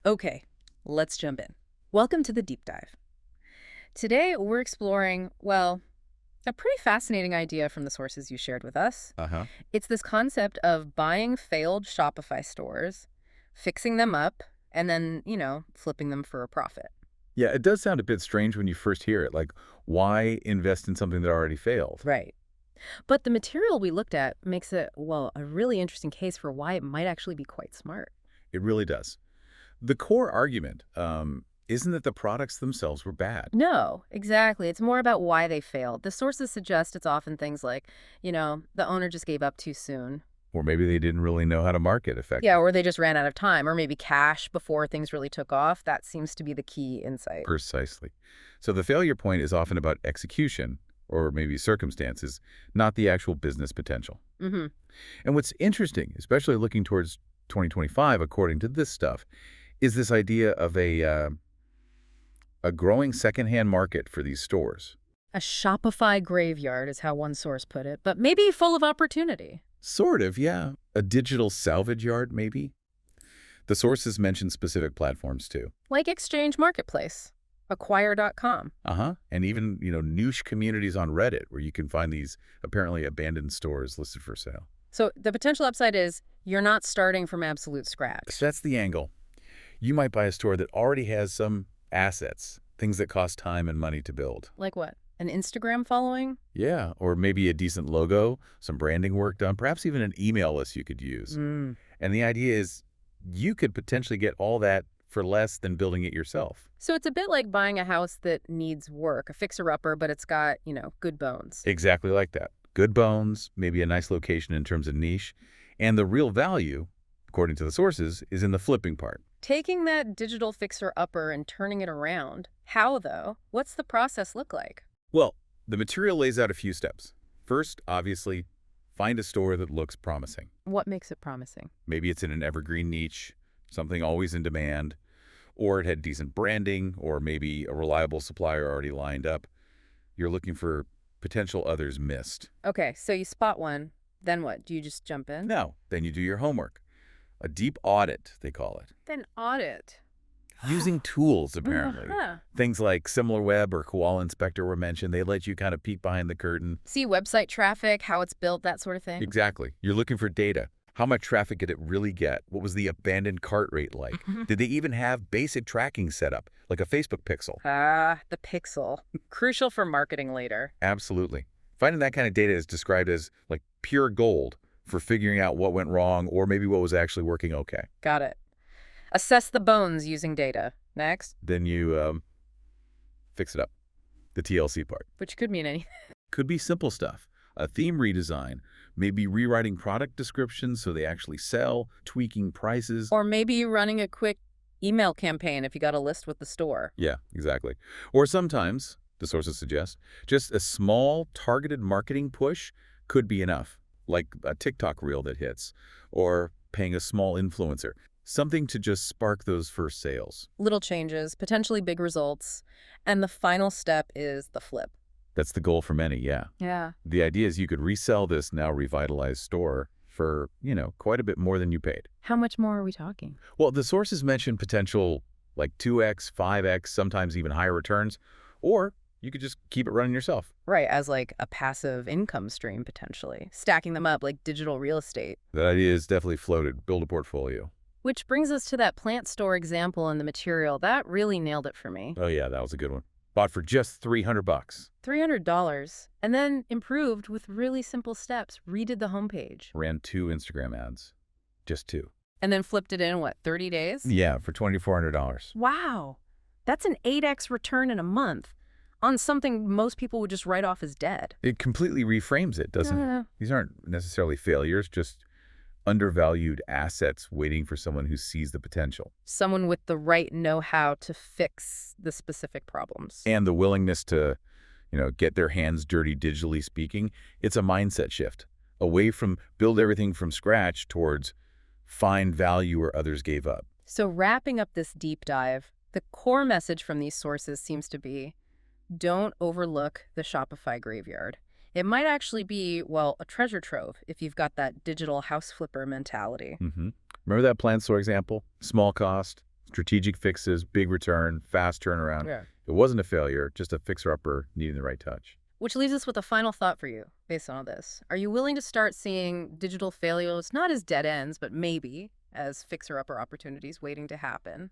Okay, let's jump in. Welcome to the deep dive. Today, we're exploring, well, a pretty fascinating idea from the sources you shared with us. Uh-huh. It's this concept of buying failed Shopify stores, fixing them up, and then, flipping them for a profit. Yeah, it does sound a bit strange when you first hear it. Like, why invest in something that already failed? Right. But the material we looked at makes it, well, a really interesting case for why it might actually be quite smart. It really does. The core argument isn't that the products themselves were bad. No, exactly. It's more about why they failed. The sources suggest it's often things like, the owner just gave up too soon. Or maybe they didn't really know how to market Yeah, effectively. or they just ran out of time, or maybe cash before things really took off. That seems to be the key insight. Precisely. So the failure point is often about execution, or maybe circumstances, not the actual business potential. Mm-hmm. And what's interesting, especially looking towards 2025, according to this stuff, is this idea of a growing secondhand market for these stores. A Shopify graveyard is how one source put it, but maybe full of opportunity. Sort of, yeah. A digital salvage yard, maybe? The sources mention specific platforms, too. Like Exchange Marketplace, Acquire.com. Uh-huh. And even, niche communities on Reddit where you can find these apparently abandoned stores listed for sale. So the potential upside is you're not starting from absolute scratch. So that's the angle. You might buy a store that already has some assets, things that cost time and money to build. Like what? An Instagram following? Yeah, or maybe a decent logo, some branding work done, perhaps even an email list you could use. Mm. And the idea is you could potentially get all that for less than building it yourself. So it's a bit like buying a house that needs work, a fixer-upper, but it's got, good bones. Exactly like that. Good bones, maybe a nice location in terms of niche, and the real value, according to the sources, is in the flipping part. Taking that digital fixer-upper and turning it around. How, though? What's the process look like? Well, the material lays out a few steps. First, obviously, find a store that looks promising. What makes it promising? Maybe it's in an evergreen niche, something always in demand, or it had decent branding, or maybe a reliable supplier already lined up. You're looking for potential others missed. Okay, so you spot one. Then what? Do you just jump in? No, then you do your homework. A deep audit, they call it. Then audit. Using tools, apparently. Uh-huh. Things like SimilarWeb or Koala Inspector were mentioned. They let you kind of peek behind the curtain. See website traffic, how it's built, that sort of thing. Exactly. You're looking for data. How much traffic did it really get? What was the abandoned cart rate like? Did they even have basic tracking set up, like a Facebook pixel? Ah, the pixel. Crucial for marketing later. Absolutely. Finding that kind of data is described as like pure gold for figuring out what went wrong or maybe what was actually working okay. Got it. Assess the bones using data. Next. Then you fix it up, the TLC part. Which could mean anything. Could be simple stuff. A theme redesign, maybe rewriting product descriptions so they actually sell, tweaking prices. Or maybe running a quick email campaign if you got a list with the store. Yeah, exactly. Or sometimes, the sources suggest, just a small targeted marketing push could be enough, like a TikTok reel that hits, or paying a small influencer. Something to just spark those first sales. Little changes, potentially big results. And the final step is the flip. That's the goal for many, yeah. Yeah. The idea is you could resell this now revitalized store for, quite a bit more than you paid. How much more are we talking? Well, the sources mention potential like 2x, 5x, sometimes even higher returns, or you could just keep it running yourself. Right, as like a passive income stream, potentially. Stacking them up like digital real estate. That idea is definitely floated. Build a portfolio. Which brings us to that plant store example in the material. That really nailed it for me. Oh yeah, that was a good one. Bought for just $300. $300, and then improved with really simple steps. Redid the homepage. Ran 2 Instagram ads. Just 2. And then flipped it in, what, 30 days? Yeah, for $2,400. Wow. That's an 8x return in a month on something most people would just write off as dead. It completely reframes it, doesn't it? These aren't necessarily failures, just undervalued assets waiting for someone who sees the potential. Someone with the right know-how to fix the specific problems. And the willingness to, get their hands dirty digitally speaking. It's a mindset shift away from build everything from scratch towards find value where others gave up. So wrapping up this deep dive, the core message from these sources seems to be, don't overlook the Shopify graveyard. It might actually be, well, a treasure trove if you've got that digital house flipper mentality. Remember that plant store example? Small cost, Strategic fixes, big return, fast turnaround. Yeah. It wasn't a failure, just a fixer-upper needing the right touch. Which leaves us with a final thought for you based on all this. Are you willing to start seeing digital failures not as dead ends, but maybe as fixer-upper opportunities waiting to happen?